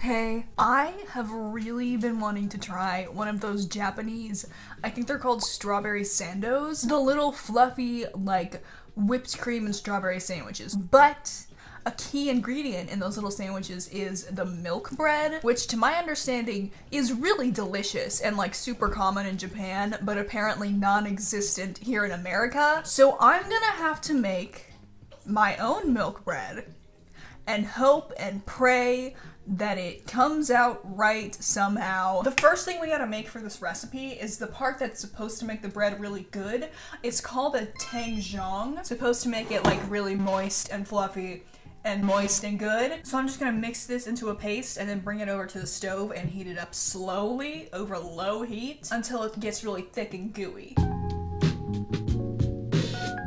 Hey, I have really been wanting to try one of those Japanese, I think they're called strawberry sandos, the little fluffy, like, whipped cream and strawberry sandwiches. But a key ingredient in those little sandwiches is the milk bread, which to my understanding is really delicious and like super common in Japan, but apparently non-existent here in America. So I'm gonna have to make my own milk bread and hope and pray that it comes out right somehow. The first thing we gotta make for this recipe is the part that's supposed to make the bread really good. It's called a tangzhong. It's supposed to make it like really moist and fluffy and moist and good. So I'm just gonna mix this into a paste and then bring it over to the stove and heat it up slowly over low heat until it gets really thick and gooey.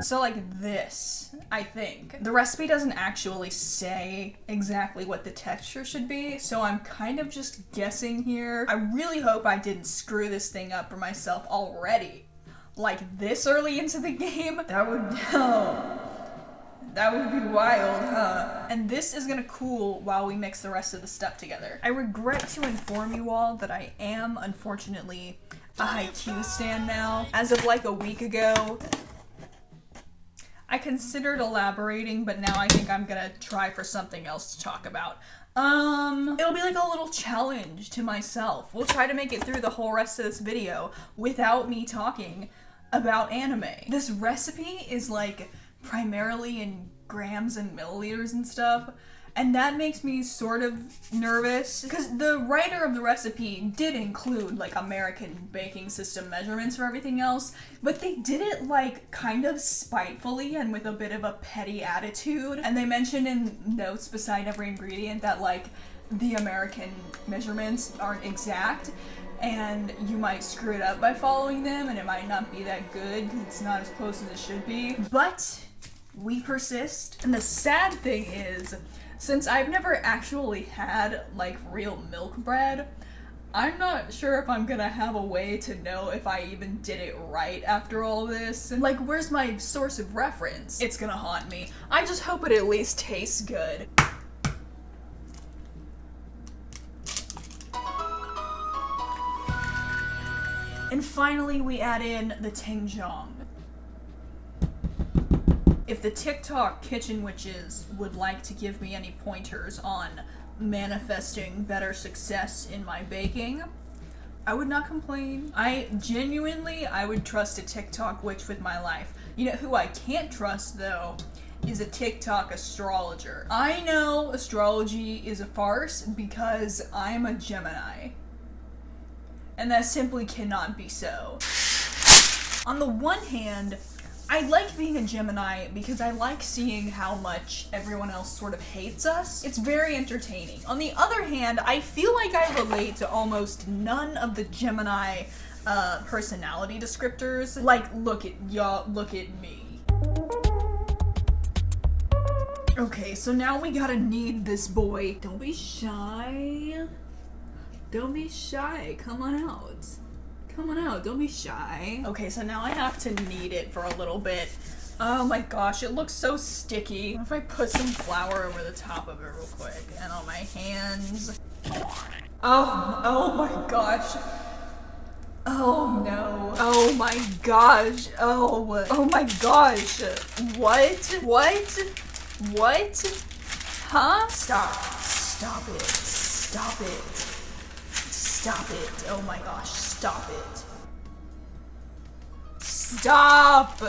So like this, I think. The recipe doesn't actually say exactly what the texture should be, so I'm kind of just guessing here. I really hope I didn't screw this thing up for myself already. Like this early into the game? That would be wild, huh? And this is gonna cool while we mix the rest of the stuff together. I regret to inform you all that I am, unfortunately, a haiku stan now. As of like a week ago, I considered elaborating, but now I think I'm gonna try for something else to talk about. It'll be like a little challenge to myself. We'll try to make it through the whole rest of this video without me talking about anime. This recipe is like primarily in grams and milliliters and stuff, and that makes me sort of nervous because the writer of the recipe did include like American baking system measurements for everything else, but they did it like kind of spitefully and with a bit of a petty attitude. And they mentioned in notes beside every ingredient that like the American measurements aren't exact and you might screw it up by following them and it might not be that good because it's not as close as it should be. But we persist. And the sad thing is, since I've never actually had like real milk bread, I'm not sure if I'm gonna have a way to know if I even did it right after all this. And like, where's my source of reference? It's gonna haunt me. I just hope it at least tastes good. And finally we add in the tangzhong. If the TikTok kitchen witches would like to give me any pointers on manifesting better success in my baking, I would not complain. I would trust a TikTok witch with my life. You know who I can't trust though is a TikTok astrologer. I know astrology is a farce because I'm a Gemini. And that simply cannot be so. On the one hand, I like being a Gemini because I like seeing how much everyone else sort of hates us. It's very entertaining. On the other hand, I feel like I relate to almost none of the Gemini personality descriptors. Like, look at y'all, look at me. Okay, so now we gotta knead this boy. Don't be shy. Don't be shy, come on out. Come on out, don't be shy. Okay, so now I have to knead it for a little bit. Oh my gosh, it looks so sticky. What if I put some flour over the top of it real quick and on my hands? Oh my gosh. Oh no. Oh my gosh. Oh my gosh. What? Huh? Stop it. Oh my gosh, stop it. Stop.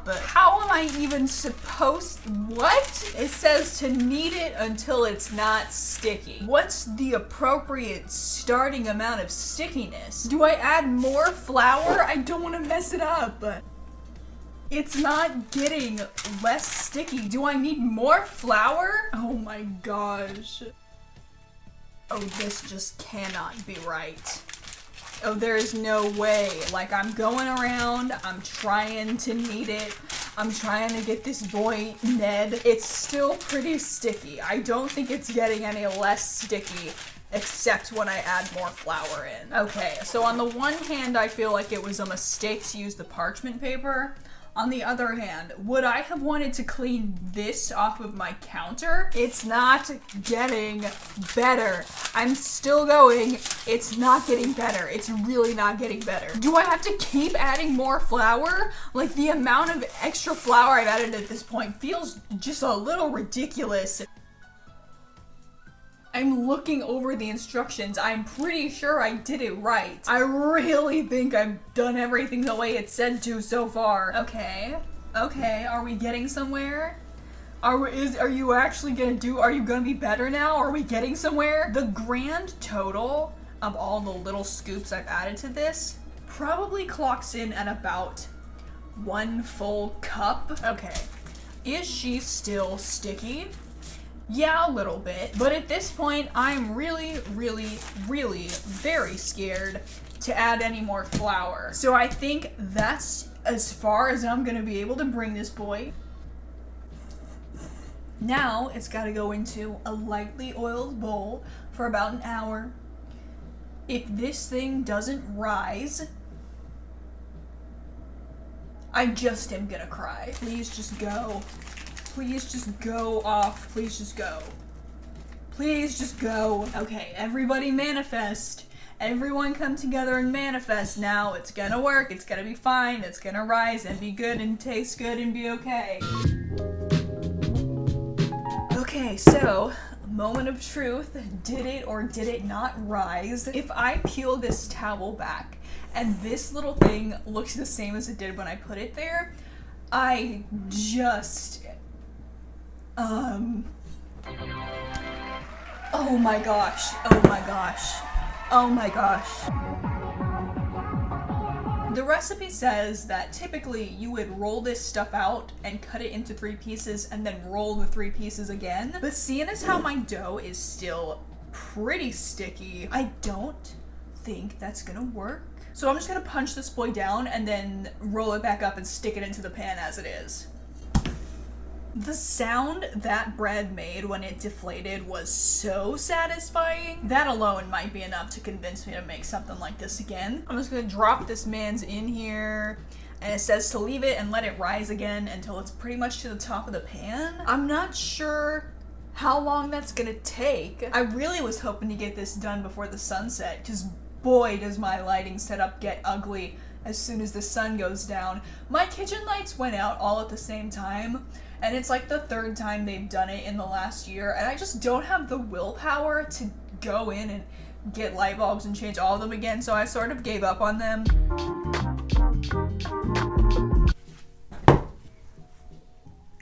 How am I even supposed, what? It says to knead it until it's not sticky. What's the appropriate starting amount of stickiness? Do I add more flour? I don't want to mess it up. It's not getting less sticky. Do I need more flour? Oh my gosh. Oh, this just cannot be right. Oh, there is no way. Like, I'm going around, I'm trying to knead it, I'm trying to get this boy Ned. It's still pretty sticky. I don't think it's getting any less sticky, except when I add more flour in. Okay, so on the one hand, I feel like it was a mistake to use the parchment paper. On the other hand, would I have wanted to clean this off of my counter? It's not getting better. I'm still going. It's not getting better. It's really not getting better. Do I have to keep adding more flour? Like, the amount of extra flour I've added at this point feels just a little ridiculous. I'm looking over the instructions. I'm pretty sure I did it right. I really think I've done everything the way it said to so far. Okay, are we getting somewhere? Are you actually are you gonna be better now? Are we getting somewhere? The grand total of all the little scoops I've added to this probably clocks in at about 1 full cup. Okay, is she still sticky? Yeah, a little bit, but at this point, I'm really very scared to add any more flour. So I think that's as far as I'm gonna be able to bring this boy. Now, it's gotta go into a lightly oiled bowl for about an hour. If this thing doesn't rise, I just am gonna cry. Please just go. Please just go off. Please just go. Please just go. Okay, everybody manifest. Everyone come together and manifest now. It's gonna work. It's gonna be fine. It's gonna rise and be good and taste good and be okay. Okay, so, moment of truth. Did it or did it not rise? If I peel this towel back and this little thing looks the same as it did when I put it there, I just... Oh my gosh. Oh my gosh. Oh my gosh. The recipe says that typically you would roll this stuff out and cut it into 3 pieces and then roll the 3 pieces again. But seeing as how my dough is still pretty sticky, I don't think that's gonna work. So I'm just gonna punch this boy down and then roll it back up and stick it into the pan as it is. The sound that bread made when it deflated was so satisfying. That alone might be enough to convince me to make something like this again. I'm just gonna drop this man's in here, and it says to leave it and let it rise again until it's pretty much to the top of the pan. I'm not sure how long that's gonna take. I really was hoping to get this done before the sunset, because boy does my lighting setup get ugly as soon as the sun goes down. My kitchen lights went out all at the same time, and it's like the 3rd time they've done it in the last year, and I just don't have the willpower to go in and get light bulbs and change all of them again, so I sort of gave up on them.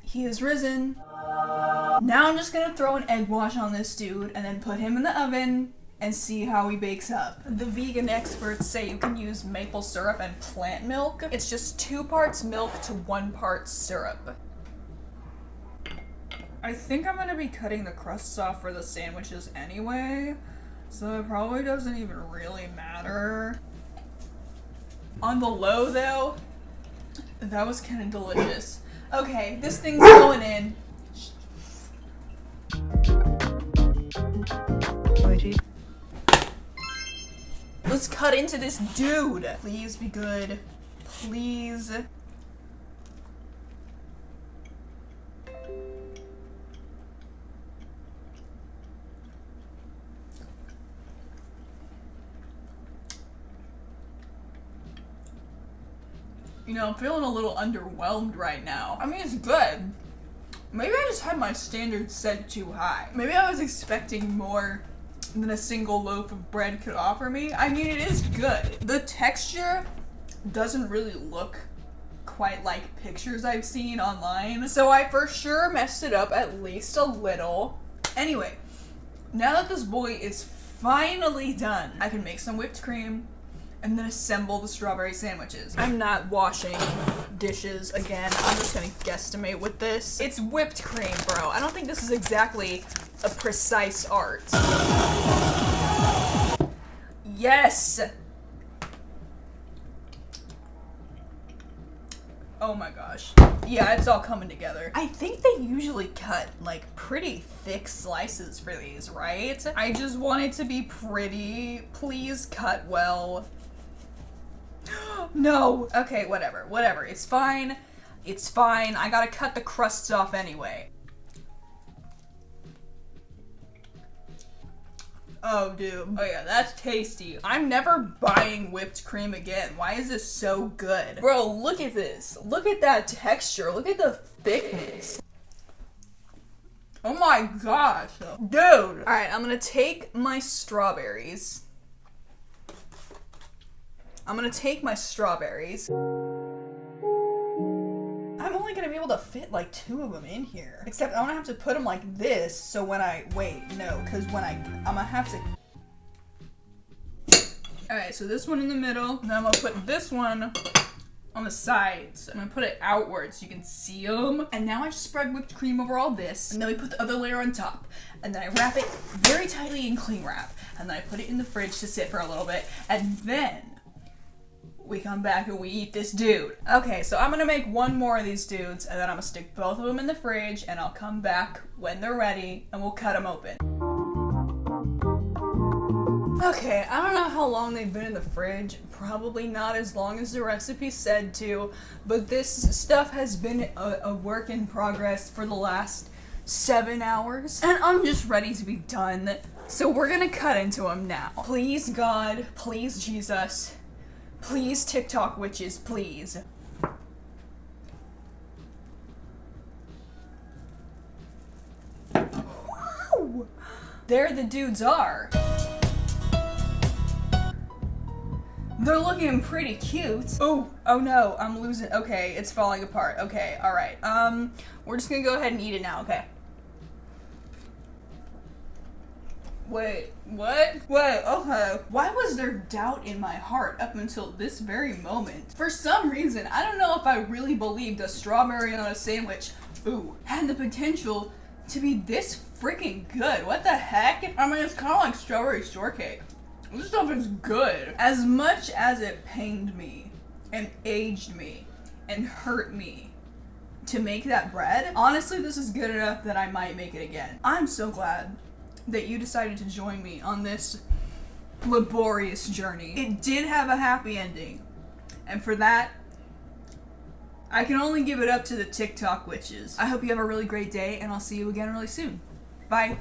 He has risen. Now I'm just gonna throw an egg wash on this dude and then put him in the oven and see how he bakes up. The vegan experts say you can use maple syrup and plant milk. It's just 2 parts milk to 1 part syrup. I think I'm gonna be cutting the crusts off for the sandwiches anyway, so it probably doesn't even really matter. On the low though, that was kind of delicious. Okay, this thing's going in. Let's cut into this dude. Please be good. Please. You know, I'm feeling a little underwhelmed right now. I mean, it's good. Maybe I just had my standards set too high. Maybe I was expecting more than a single loaf of bread could offer me. I mean, it is good. The texture doesn't really look quite like pictures I've seen online, so I for sure messed it up at least a little. Anyway, now that this boy is finally done, I can make some whipped cream and then assemble the strawberry sandwiches. I'm not washing dishes again. I'm just gonna guesstimate with this. It's whipped cream, bro. I don't think this is exactly a precise art. Yes! Oh my gosh. Yeah, it's all coming together. I think they usually cut like pretty thick slices for these, right? I just want it to be pretty. Please cut well. No. Okay, whatever. It's fine. It's fine. I gotta cut the crusts off anyway. Oh, dude. Oh, yeah, that's tasty. I'm never buying whipped cream again. Why is this so good? Bro, look at this. Look at that texture. Look at the thickness. Oh my gosh. Dude. Alright, I'm gonna take my strawberries. I'm only gonna be able to fit like 2 of them in here. Except I'm gonna have to put them like this, so when because I'm gonna have to... Alright, so this one in the middle, and then I'm gonna put this one on the sides. I'm gonna put it outwards so you can see them. And now I just spread whipped cream over all this, and then we put the other layer on top. And then I wrap it very tightly in cling wrap, and then I put it in the fridge to sit for a little bit, and then we come back and we eat this dude. Okay, so I'm gonna make one more of these dudes, and then I'm gonna stick both of them in the fridge, and I'll come back when they're ready, and we'll cut them open. Okay, I don't know how long they've been in the fridge. Probably not as long as the recipe said to, but this stuff has been a work in progress for the last 7 hours, and I'm just ready to be done. So we're gonna cut into them now. Please God, please Jesus, please TikTok witches, please. Woo! There the dudes are. They're looking pretty cute. Oh no, I'm losing. Okay, it's falling apart. Okay, alright. We're just gonna go ahead and eat it now, okay. Wait, what? Wait, okay. Why was there doubt in my heart up until this very moment? For some reason, I don't know if I really believed a strawberry on a sandwich, had the potential to be this freaking good. What the heck? I mean, it's kind of like strawberry shortcake. This stuff is good. As much as it pained me and aged me and hurt me to make that bread, honestly, this is good enough that I might make it again. I'm so glad that you decided to join me on this laborious journey. It did have a happy ending, and for that, I can only give it up to the TikTok witches. I hope you have a really great day, and I'll see you again really soon. Bye.